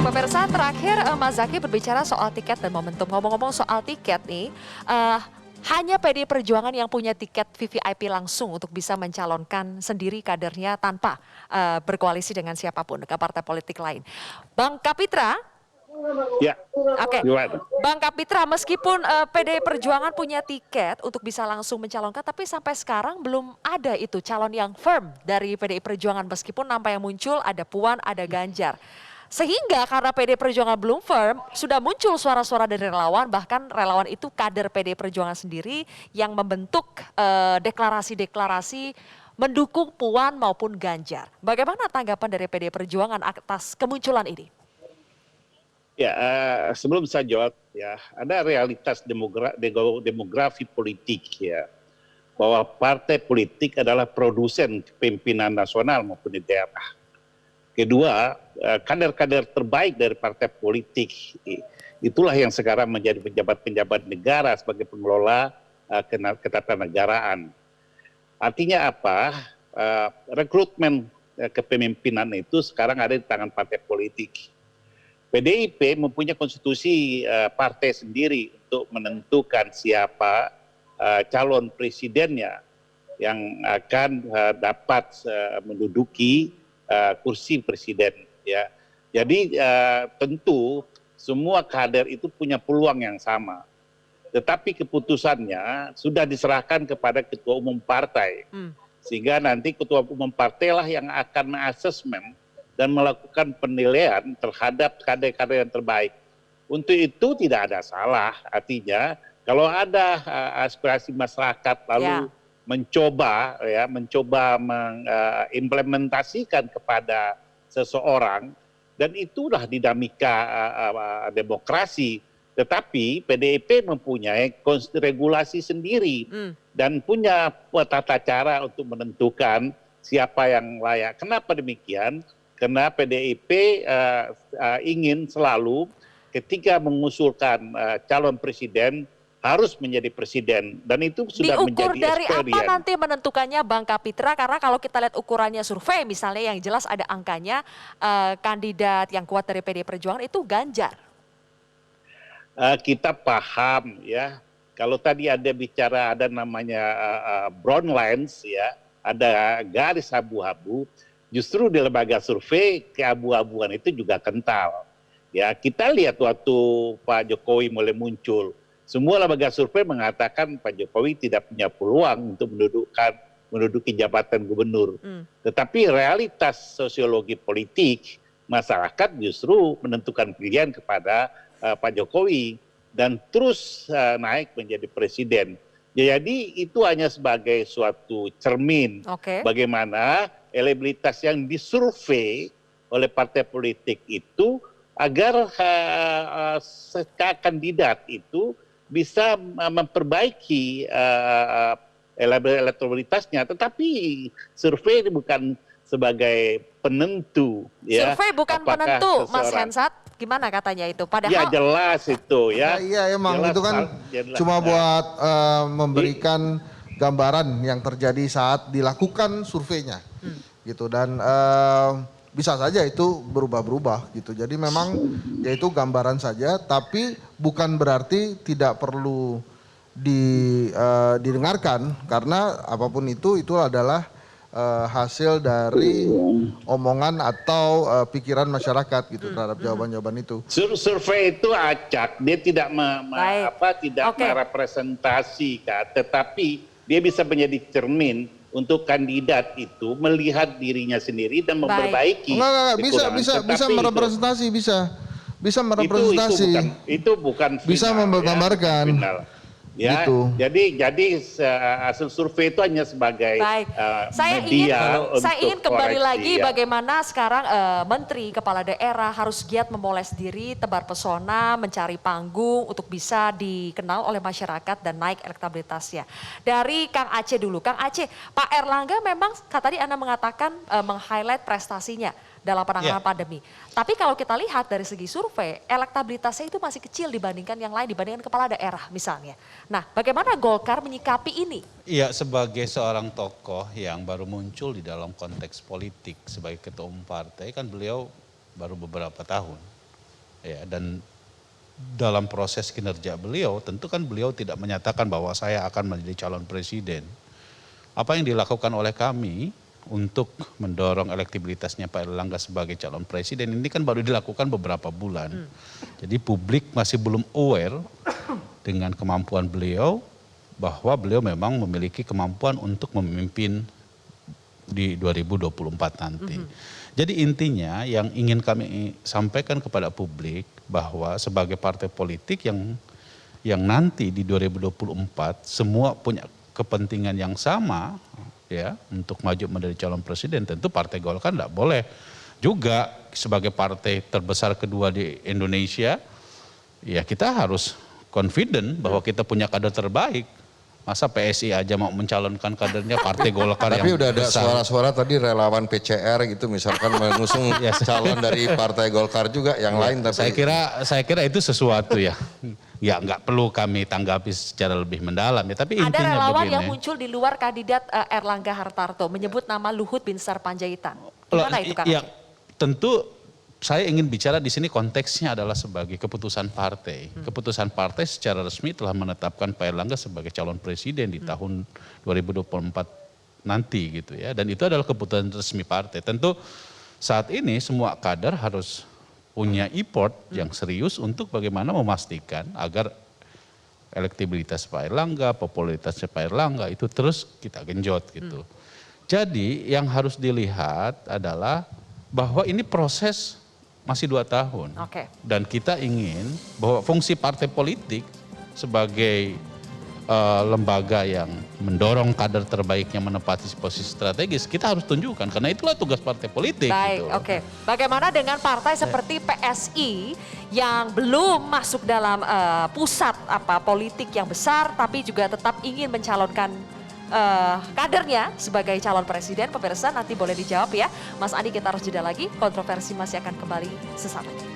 Pemirsa, terakhir Mas Zaky berbicara soal tiket dan momentum. Ngomong-ngomong soal tiket nih, hanya PDI Perjuangan yang punya tiket VVIP langsung untuk bisa mencalonkan sendiri kadernya tanpa berkoalisi dengan siapapun, dengan partai politik lain. Bang Kapitra, Ya, oke. gimana? Bang Kapitra, meskipun PDI Perjuangan punya tiket untuk bisa langsung mencalonkan, tapi sampai sekarang belum ada itu calon yang firm dari PDI Perjuangan. Meskipun nampak yang muncul ada Puan, ada Ganjar. Sehingga karena PDI Perjuangan belum firm, sudah muncul suara-suara dari relawan, bahkan relawan itu kader PDI Perjuangan sendiri yang membentuk deklarasi-deklarasi mendukung Puan maupun Ganjar. Bagaimana tanggapan dari PDI Perjuangan atas kemunculan ini? Ya, sebelum saya jawab, ya ada realitas demografi politik ya, bahwa partai politik adalah produsen pimpinan nasional maupun di daerah. Kedua, kader-kader terbaik dari partai politik itulah yang sekarang menjadi pejabat-pejabat negara sebagai pengelola ketatanegaraan. Artinya apa? Rekrutmen kepemimpinan itu sekarang ada di tangan partai politik. PDIP mempunyai konstitusi partai sendiri untuk menentukan siapa calon presidennya yang akan dapat menduduki kursi presiden. Ya, jadi tentu semua kader itu punya peluang yang sama. Tetapi keputusannya sudah diserahkan kepada ketua umum partai, sehingga nanti ketua umum partai lah yang akan mengasesmen dan melakukan penilaian terhadap kader-kader yang terbaik. Untuk itu tidak ada salah, artinya kalau ada aspirasi masyarakat lalu mencoba mengimplementasikan kepada seseorang, dan itulah dinamika demokrasi. Tetapi PDIP mempunyai regulasi sendiri dan punya tata cara untuk menentukan siapa yang layak. Kenapa demikian? Karena PDIP ingin selalu ketika mengusulkan calon presiden harus menjadi presiden, dan itu sudah diukur menjadi dari experience. apa nanti menentukannya Bang Kapitra? Karena kalau kita lihat ukurannya survei misalnya yang jelas ada angkanya, kandidat yang kuat dari PDI Perjuangan itu Ganjar. Kita paham ya, kalau tadi ada bicara ada namanya brown lines ya, ada garis abu-abu. Justru di lembaga survei keabu-abuan itu juga kental. Ya, kita lihat waktu Pak Jokowi mulai muncul, semua lembaga survei mengatakan Pak Jokowi tidak punya peluang untuk menduduki jabatan gubernur. Tetapi realitas sosiologi politik masyarakat justru menentukan pilihan kepada Pak Jokowi dan terus naik menjadi presiden. Jadi itu hanya sebagai suatu cermin bagaimana elektabilitas yang disurvei oleh partai politik itu agar kandidat itu bisa memperbaiki elektabilitasnya. Tetapi survei ini bukan sebagai penentu. Survei bukan penentu, Mas Hensat. Gimana katanya itu? Padahal ya jelas itu ya. Iya emang jelas, itu kan cuma buat memberikan gambaran yang terjadi saat dilakukan surveinya gitu, dan bisa saja itu berubah-berubah gitu. Jadi memang yaitu gambaran saja, tapi bukan berarti tidak perlu didengarkan, karena apapun itu adalah hasil dari omongan atau pikiran masyarakat gitu terhadap jawaban-jawaban itu. Survei itu acak, dia tidak merepresentasikan, tetapi dia bisa menjadi cermin untuk kandidat itu melihat dirinya sendiri dan memperbaiki. Bisa merepresentasi, bisa merepresentasi. Itu bukan final, bisa menggambarkan. Ya, gitu. Jadi hasil survei itu hanya sebagai media. Saya ingin kembali lagi bagaimana sekarang menteri kepala daerah harus giat memoles diri, tebar pesona, mencari panggung untuk bisa dikenal oleh masyarakat dan naik elektabilitasnya. Dari Kang Aceh dulu, Kang Aceh, Pak Erlangga memang tadi Anda mengatakan meng-highlight prestasinya dalam penanganan pandemi. Tapi kalau kita lihat dari segi survei, elektabilitasnya itu masih kecil dibandingkan yang lain, dibandingkan kepala daerah misalnya. Nah, bagaimana Golkar menyikapi ini? Iya, sebagai seorang tokoh yang baru muncul di dalam konteks politik sebagai ketua umum partai, kan beliau baru beberapa tahun. ya, dan dalam proses kinerja beliau tentu kan beliau tidak menyatakan bahwa saya akan menjadi calon presiden. Apa yang dilakukan oleh kami untuk mendorong elektabilitasnya Pak Erlangga sebagai calon presiden ini kan baru dilakukan beberapa bulan. Jadi publik masih belum aware dengan kemampuan beliau, bahwa beliau memang memiliki kemampuan untuk memimpin di 2024 nanti. Jadi intinya yang ingin kami sampaikan kepada publik bahwa sebagai partai politik yang nanti di 2024 semua punya kepentingan yang sama ya untuk maju menjadi calon presiden, tentu Partai Golkar tidak boleh juga sebagai partai terbesar kedua di Indonesia ya kita harus confident bahwa kita punya kader terbaik. Masa PSI aja mau mencalonkan kadernya Partai Golkar yang Tapi udah ada besar. suara-suara tadi relawan PCR gitu misalkan mengusung calon dari Partai Golkar juga yang lain. Tapi Saya kira itu sesuatu ya. Ya nggak perlu kami tanggapi secara lebih mendalam ya. Tapi Ada intinya relawan begini. yang muncul di luar kandidat Erlangga Hartarto menyebut nama Luhut Binsar Panjaitan. Gimana itu Kang? Ya tentu saya ingin bicara di sini konteksnya adalah sebagai keputusan partai. Keputusan partai secara resmi telah menetapkan Pak Erlangga sebagai calon presiden di tahun 2024 nanti gitu ya. Dan itu adalah keputusan resmi partai. Tentu saat ini semua kader harus punya effort yang serius untuk bagaimana memastikan agar elektabilitas Pak Erlangga, popularitasnya Pak Erlangga itu terus kita genjot gitu. Jadi yang harus dilihat adalah bahwa ini proses masih 2 tahun. Oke. Dan kita ingin bahwa fungsi partai politik sebagai lembaga yang mendorong kader terbaiknya menempati posisi strategis, kita harus tunjukkan karena itulah tugas partai politik. Baik, gitu. oke. Bagaimana dengan partai seperti PSI yang belum masuk dalam pusat politik yang besar tapi juga tetap ingin mencalonkan kadernya sebagai calon presiden? Pemirsa nanti boleh dijawab ya. Mas Andi, kita harus jeda lagi. Kontroversi masih akan kembali sesaat lagi.